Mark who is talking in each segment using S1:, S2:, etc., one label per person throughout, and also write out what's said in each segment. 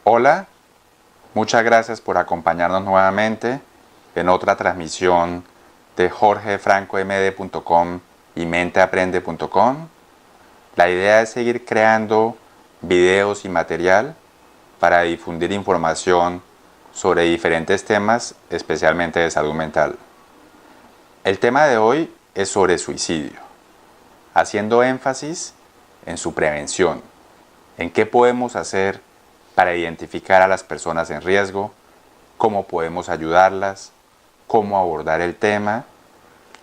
S1: Hola, muchas gracias por acompañarnos nuevamente en otra transmisión de jorgefrancomd.com y menteaprende.com. La idea es seguir creando videos y material para difundir información sobre diferentes temas, especialmente de salud mental. El tema de hoy es sobre suicidio, haciendo énfasis en su prevención, en qué podemos hacer para identificar a las personas en riesgo, cómo podemos ayudarlas, cómo abordar el tema,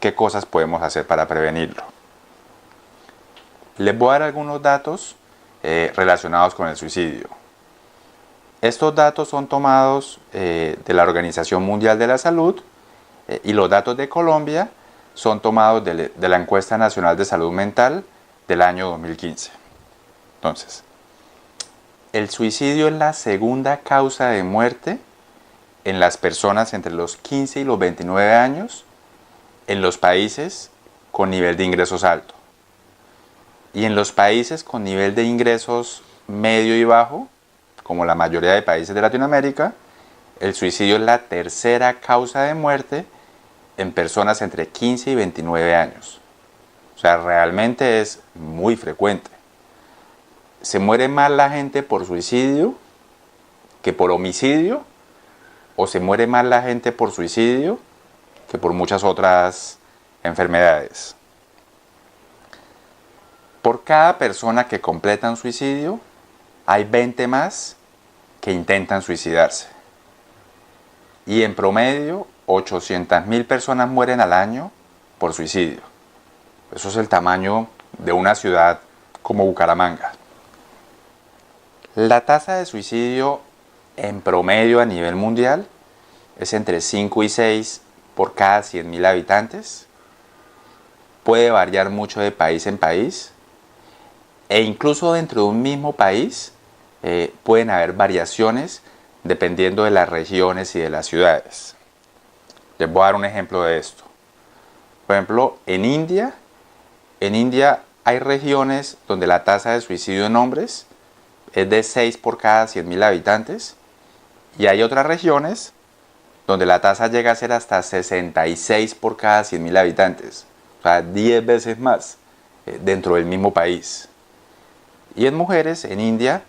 S1: qué cosas podemos hacer para prevenirlo. Les voy a dar algunos datos relacionados con el suicidio. Estos datos son tomados de la Organización Mundial de la Salud y los datos de Colombia son tomados de la Encuesta Nacional de Salud Mental del año 2015. Entonces, el suicidio es la segunda causa de muerte en las personas entre los 15 y los 29 años en los países con nivel de ingresos alto. Y en los países con nivel de ingresos medio y bajo, como la mayoría de países de Latinoamérica, el suicidio es la tercera causa de muerte en personas entre 15 y 29 años. O sea, realmente es muy frecuente. Se muere más la gente por suicidio que por homicidio, o se muere más la gente por suicidio que por muchas otras enfermedades. Por cada persona que completa un suicidio, hay 20 más que intentan suicidarse. Y en promedio, 800.000 personas mueren al año por suicidio. Eso es el tamaño de una ciudad como Bucaramanga. La tasa de suicidio en promedio a nivel mundial es entre 5 y 6 por cada 100.000 habitantes. Puede variar mucho de país en país. E incluso dentro de un mismo país pueden haber variaciones dependiendo de las regiones y de las ciudades. Les voy a dar un ejemplo de esto. Por ejemplo, en India hay regiones donde la tasa de suicidio en hombres es de 6 por cada 100.000 habitantes y hay otras regiones donde la tasa llega a ser hasta 66 por cada 100.000 habitantes, o sea, 10 veces más dentro del mismo país. Y en mujeres, en India,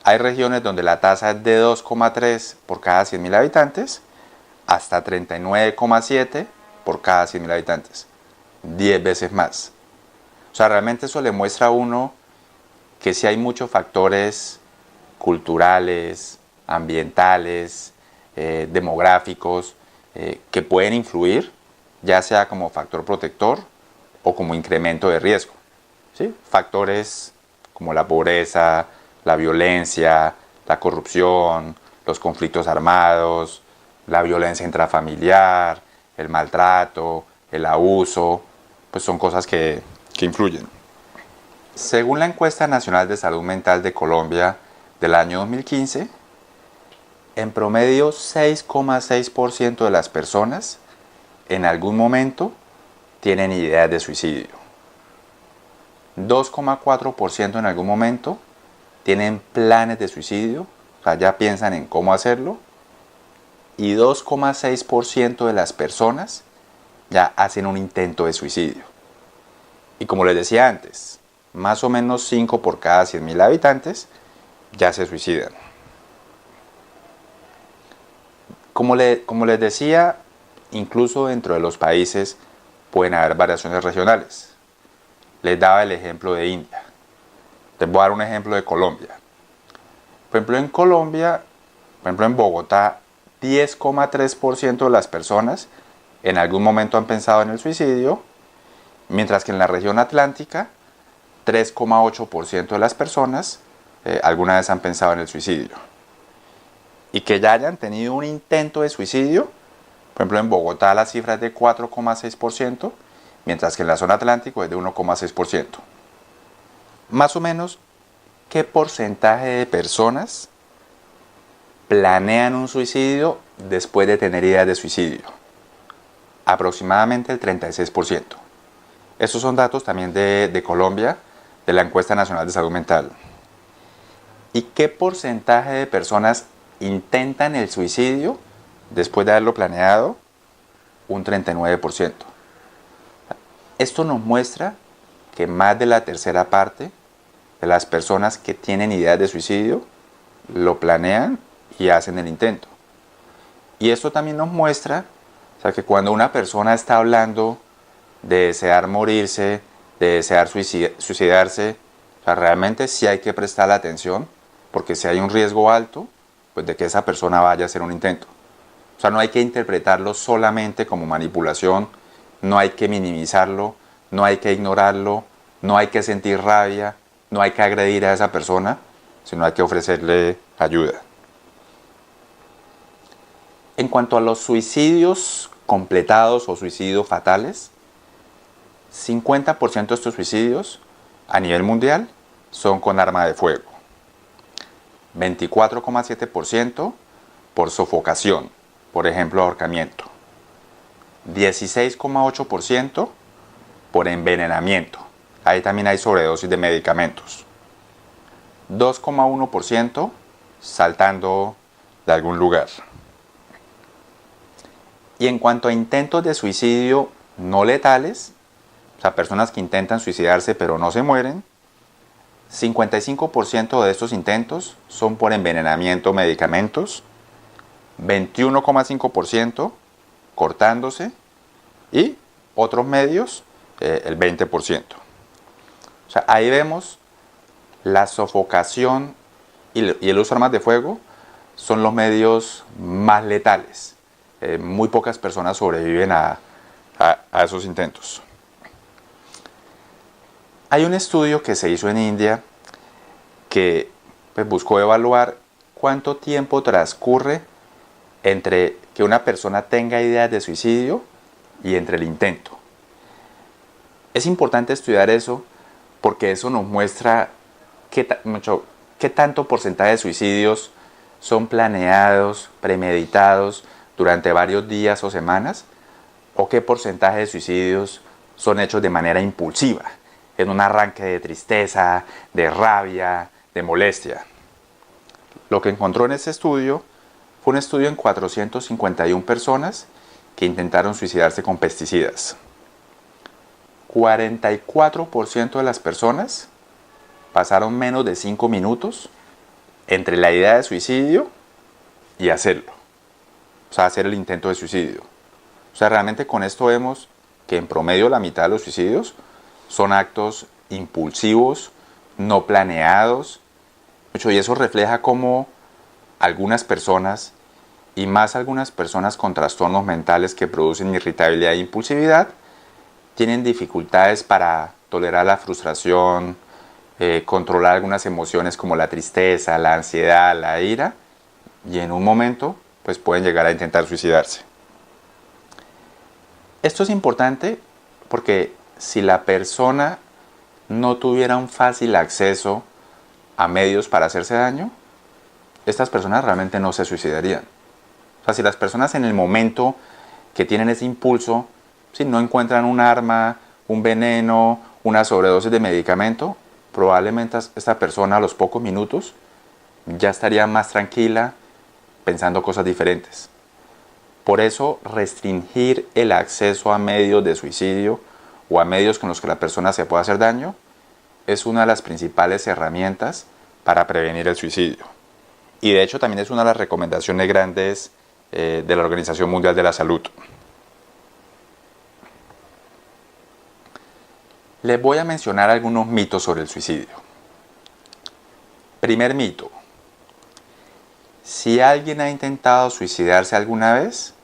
S1: hay regiones donde la tasa es de 2,3 por cada 100.000 habitantes hasta 39,7 por cada 100.000 habitantes, 10 veces más. O sea, realmente eso le muestra a uno que sí hay muchos factores culturales, ambientales, demográficos, que pueden influir, ya sea como factor protector o como incremento de riesgo. ¿Sí? Factores como la pobreza, la violencia, la corrupción, los conflictos armados, la violencia intrafamiliar, el maltrato, el abuso, pues son cosas que influyen. Según la Encuesta Nacional de Salud Mental de Colombia del año 2015, en promedio 6,6% de las personas en algún momento tienen ideas de suicidio. 2,4% en algún momento tienen planes de suicidio, o sea, ya piensan en cómo hacerlo. Y 2,6% de las personas ya hacen un intento de suicidio. Y como les decía antes, más o menos 5 por cada 100.000 habitantes ya se suicidan. Como les decía, incluso dentro de los países pueden haber variaciones regionales. Les daba el ejemplo de India. Les voy a dar un ejemplo de Colombia. Por ejemplo, en Colombia, en Bogotá, 10,3% de las personas en algún momento han pensado en el suicidio, mientras que en la región atlántica, 3,8% de las personas alguna vez han pensado en el suicidio. Y que ya hayan tenido un intento de suicidio, por ejemplo, en Bogotá la cifra es de 4,6%, mientras que en la zona atlántica es de 1,6%. Más o menos, ¿qué porcentaje de personas planean un suicidio después de tener ideas de suicidio? Aproximadamente el 36%. Estos son datos también de Colombia, de la Encuesta Nacional de Salud Mental. ¿Y qué porcentaje de personas intentan el suicidio después de haberlo planeado? Un 39%. Esto nos muestra que más de la tercera parte de las personas que tienen ideas de suicidio lo planean y hacen el intento. Y esto también nos muestra, o sea, que cuando una persona está hablando de desear morirse, de desear suicidarse, o sea, realmente sí hay que prestarle atención, porque si hay un riesgo alto, pues de que esa persona vaya a hacer un intento. O sea, no hay que interpretarlo solamente como manipulación, no hay que minimizarlo, no hay que ignorarlo, no hay que sentir rabia, no hay que agredir a esa persona, sino hay que ofrecerle ayuda. En cuanto a los suicidios completados o suicidios fatales, 50% de estos suicidios a nivel mundial son con arma de fuego, 24,7% por sofocación, por ejemplo ahorcamiento, 16,8% por envenenamiento, ahí también hay sobredosis de medicamentos, 2,1% saltando de algún lugar. Y en cuanto a intentos de suicidio no letales, o sea, personas que intentan suicidarse pero no se mueren, 55% de estos intentos son por envenenamiento o medicamentos, 21,5% cortándose y otros medios el 20%. O sea, ahí vemos la sofocación y el uso de armas de fuego son los medios más letales. Muy pocas personas sobreviven a esos intentos. Hay un estudio que se hizo en India que pues, buscó evaluar cuánto tiempo transcurre entre que una persona tenga ideas de suicidio y entre el intento. Es importante estudiar eso porque eso nos muestra qué tanto porcentaje de suicidios son planeados, premeditados durante varios días o semanas, o qué porcentaje de suicidios son hechos de manera impulsiva, en un arranque de tristeza, de rabia, de molestia. Lo que encontró en este estudio fue un estudio en 451 personas que intentaron suicidarse con pesticidas. 44% de las personas pasaron menos de 5 minutos entre la idea de suicidio y hacerlo. O sea, hacer el intento de suicidio. O sea, realmente con esto vemos que en promedio la mitad de los suicidios son actos impulsivos, no planeados. Y eso refleja cómo algunas personas, y más algunas personas con trastornos mentales que producen irritabilidad e impulsividad, tienen dificultades para tolerar la frustración, controlar algunas emociones como la tristeza, la ansiedad, la ira, y en un momento pues pueden llegar a intentar suicidarse. Esto es importante porque si la persona no tuviera un fácil acceso a medios para hacerse daño, estas personas realmente no se suicidarían. O sea, si las personas en el momento que tienen ese impulso, si no encuentran un arma, un veneno, una sobredosis de medicamento, probablemente esta persona a los pocos minutos ya estaría más tranquila, pensando cosas diferentes. Por eso, restringir el acceso a medios de suicidio o a medios con los que la persona se pueda hacer daño es una de las principales herramientas para prevenir el suicidio. Y de hecho también es una de las recomendaciones grandes de la Organización Mundial de la Salud. Les voy a mencionar algunos mitos sobre el suicidio. Primer mito. Si alguien ha intentado suicidarse alguna vez,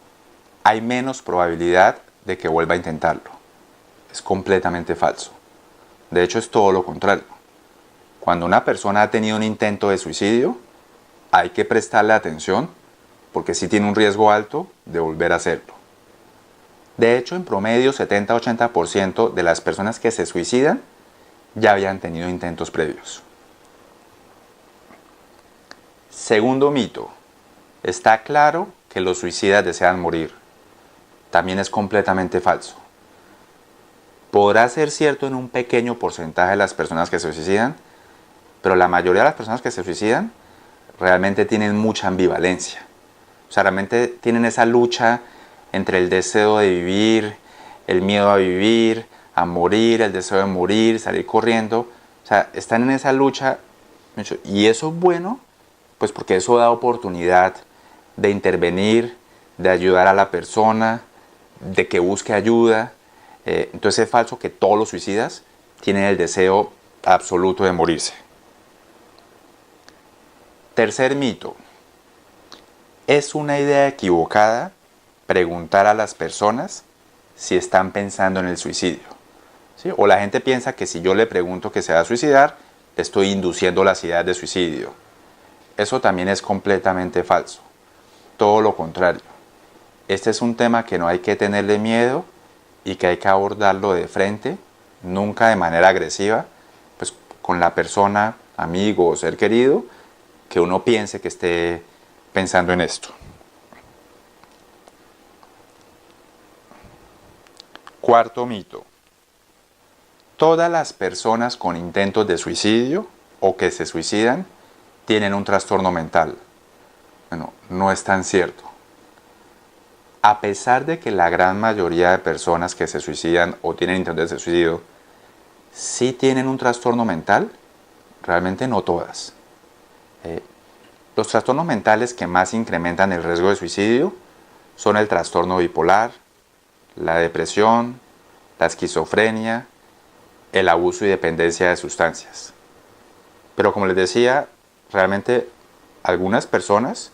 S1: hay menos probabilidad de que vuelva a intentarlo. Es completamente falso. De hecho, es todo lo contrario. Cuando una persona ha tenido un intento de suicidio, hay que prestarle atención porque sí tiene un riesgo alto de volver a hacerlo. De hecho, en promedio, 70-80% de las personas que se suicidan ya habían tenido intentos previos. Segundo mito. Está claro que los suicidas desean morir. También es completamente falso. Podrá ser cierto en un pequeño porcentaje de las personas que se suicidan, Pero la mayoría de las personas que se suicidan realmente tienen mucha ambivalencia. O sea, realmente tienen esa lucha entre el deseo de vivir, el miedo a vivir, a morir, el deseo de morir, salir corriendo. O sea, están en esa lucha. Y eso es bueno, pues porque eso da oportunidad de intervenir, de ayudar a la persona, de que busque ayuda. Entonces es falso que todos los suicidas tienen el deseo absoluto de morirse. Tercer mito. Es una idea equivocada preguntar a las personas si están pensando en el suicidio. ¿Sí? O la gente piensa que si yo le pregunto que se va a suicidar, le estoy induciendo las ideas de suicidio. Eso también es completamente falso. Todo lo contrario. Este es un tema que no hay que tenerle miedo y que hay que abordarlo de frente, nunca de manera agresiva, pues con la persona, amigo o ser querido, que uno piense que esté pensando en esto. Cuarto mito. Todas las personas con intentos de suicidio o que se suicidan tienen un trastorno mental. Bueno, no es tan cierto. A pesar de que la gran mayoría de personas que se suicidan o tienen intentos de suicidio sí tienen un trastorno mental, realmente no todas. Los trastornos mentales que más incrementan el riesgo de suicidio son el trastorno bipolar, la depresión, la esquizofrenia, el abuso y dependencia de sustancias. Pero como les decía, realmente algunas personas,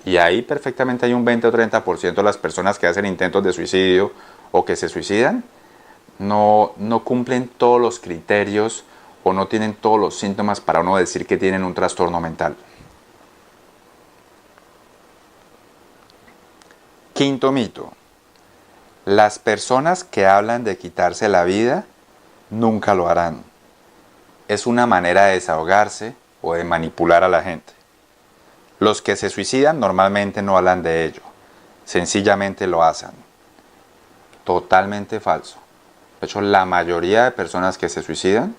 S1: y ahí perfectamente hay un 20 o 30% de las personas que hacen intentos de suicidio o que se suicidan, no cumplen todos los criterios o no tienen todos los síntomas para uno decir que tienen un trastorno mental. Quinto mito. Las personas que hablan de quitarse la vida nunca lo harán. Es una manera de desahogarse o de manipular a la gente. Los que se suicidan normalmente no hablan de ello, sencillamente lo hacen. Totalmente falso. De hecho, la mayoría de personas que se suicidan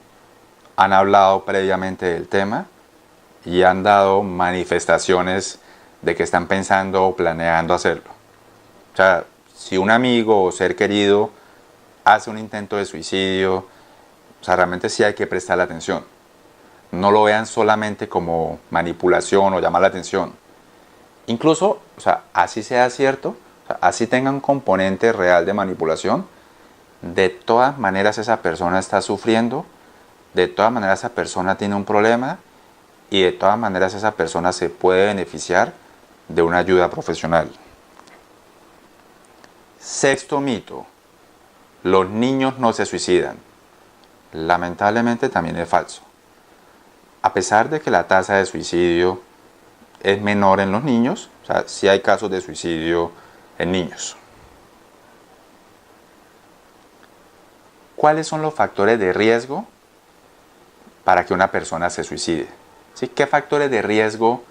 S1: han hablado previamente del tema y han dado manifestaciones de que están pensando o planeando hacerlo. O sea, si un amigo o ser querido hace un intento de suicidio, o sea, realmente sí hay que prestarle atención. No lo vean solamente como manipulación o llamar la atención. Incluso, o sea, así sea cierto, o sea, así tenga un componente real de manipulación, de todas maneras esa persona está sufriendo, de todas maneras esa persona tiene un problema y de todas maneras esa persona se puede beneficiar de una ayuda profesional. Sexto mito. Los niños no se suicidan. Lamentablemente también es falso. A pesar de que la tasa de suicidio es menor en los niños, o sea, sí hay casos de suicidio en niños. ¿Cuáles son los factores de riesgo para que una persona se suicide? ¿Sí? ¿Qué factores de riesgo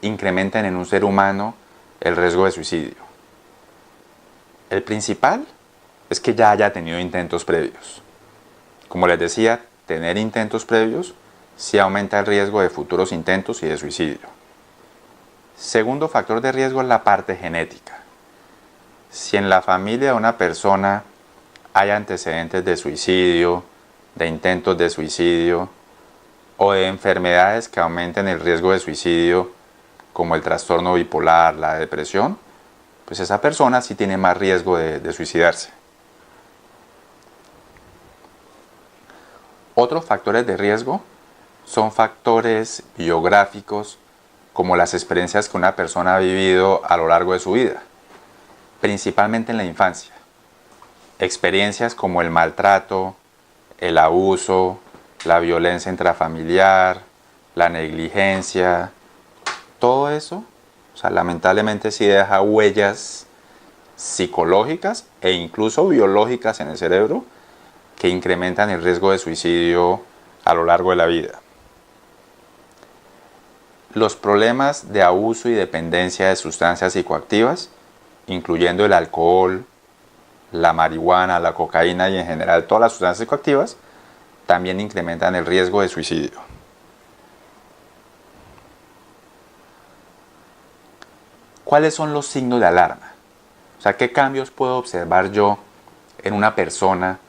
S1: incrementan en un ser humano el riesgo de suicidio? El principal es que ya haya tenido intentos previos. Como les decía, tener intentos previos sí aumenta el riesgo de futuros intentos y de suicidio. Segundo factor de riesgo es la parte genética. Si en la familia de una persona hay antecedentes de suicidio, de intentos de suicidio o de enfermedades que aumenten el riesgo de suicidio, como el trastorno bipolar, la depresión, pues esa persona sí tiene más riesgo de suicidarse. Otros factores de riesgo son factores biográficos, como las experiencias que una persona ha vivido a lo largo de su vida, principalmente en la infancia. Experiencias como el maltrato, el abuso, la violencia intrafamiliar, la negligencia, todo eso, o sea, lamentablemente sí deja huellas psicológicas e incluso biológicas en el cerebro que incrementan el riesgo de suicidio a lo largo de la vida. Los problemas de abuso y dependencia de sustancias psicoactivas, incluyendo el alcohol, la marihuana, la cocaína y en general todas las sustancias psicoactivas, también incrementan el riesgo de suicidio. ¿Cuáles son los signos de alarma? O sea, ¿qué cambios puedo observar yo en una persona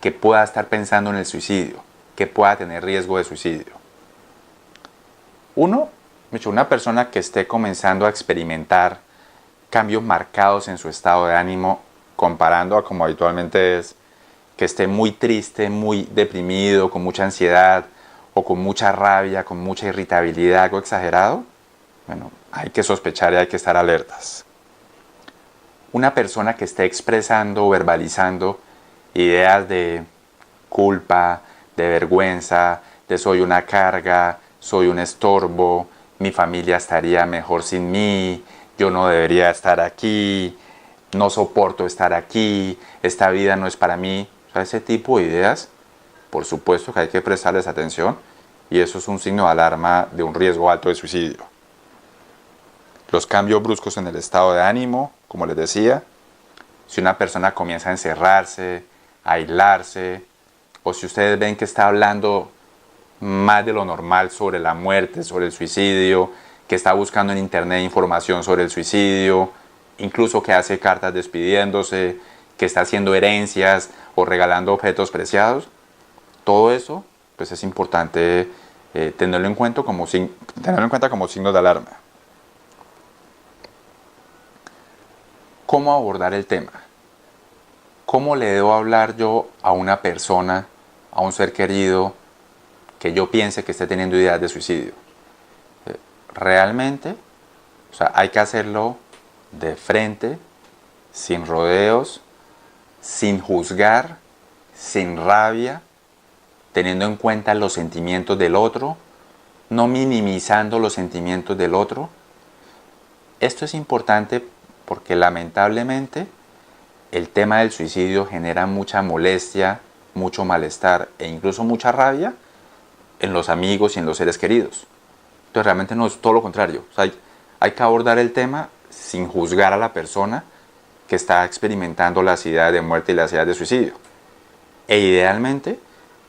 S1: que pueda estar pensando en el suicidio, que pueda tener riesgo de suicidio? Uno, una persona que esté comenzando a experimentar cambios marcados en su estado de ánimo, comparando a como habitualmente es, que esté muy triste, muy deprimido, con mucha ansiedad o con mucha rabia, con mucha irritabilidad, algo exagerado, bueno, hay que sospechar y hay que estar alertas. Una persona que esté expresando o verbalizando ideas de culpa, de vergüenza, de soy una carga, soy un estorbo, mi familia estaría mejor sin mí, yo no debería estar aquí, no soporto estar aquí, esta vida no es para mí. O sea, ese tipo de ideas, por supuesto que hay que prestarles atención y eso es un signo de alarma de un riesgo alto de suicidio. Los cambios bruscos en el estado de ánimo, como les decía, si una persona comienza a encerrarse, a aislarse, o si ustedes ven que está hablando más de lo normal sobre la muerte, sobre el suicidio, que está buscando en internet información sobre el suicidio, incluso que hace cartas despidiéndose, que está haciendo herencias o regalando objetos preciados, todo eso pues es importante tenerlo en cuenta como signo de alarma. ¿Cómo abordar el tema? ¿Cómo le debo hablar yo a una persona, a un ser querido, que yo piense que esté teniendo ideas de suicidio? Realmente, o sea, hay que hacerlo de frente, sin rodeos, sin juzgar, sin rabia, teniendo en cuenta los sentimientos del otro, no minimizando los sentimientos del otro. Esto es importante porque lamentablemente el tema del suicidio genera mucha molestia, mucho malestar e incluso mucha rabia en los amigos y en los seres queridos. Entonces realmente no es todo lo contrario. O sea, hay que abordar el tema sin juzgar a la persona que está experimentando las ideas de muerte y las ideas de suicidio. E idealmente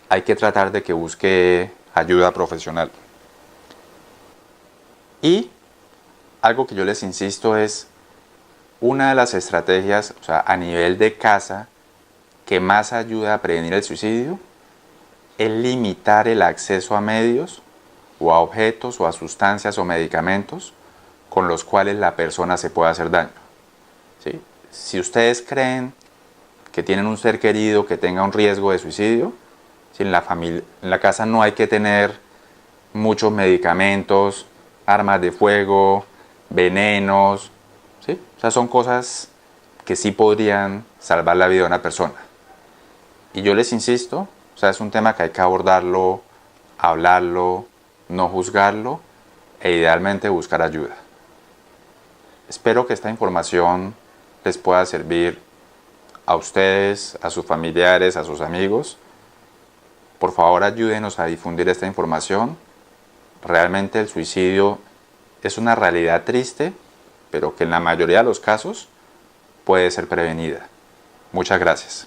S1: hay que tratar de que busque ayuda profesional. Y algo que yo les insisto es, una de las estrategias, o sea, a nivel de casa, que más ayuda a prevenir el suicidio, es limitar el acceso a medios o a objetos o a sustancias o medicamentos con los cuales la persona se puede hacer daño. ¿Sí? Si ustedes creen que tienen un ser querido que tenga un riesgo de suicidio, si en la casa no hay que tener muchos medicamentos, armas de fuego, venenos, ¿sí? O sea, son cosas que sí podrían salvar la vida de una persona. Y yo les insisto, o sea, es un tema que hay que abordarlo, hablarlo, no juzgarlo e idealmente buscar ayuda. Espero que esta información les pueda servir a ustedes, a sus familiares, a sus amigos. Por favor, ayúdenos a difundir esta información. Realmente el suicidio es una realidad triste, pero que en la mayoría de los casos puede ser prevenida. Muchas gracias.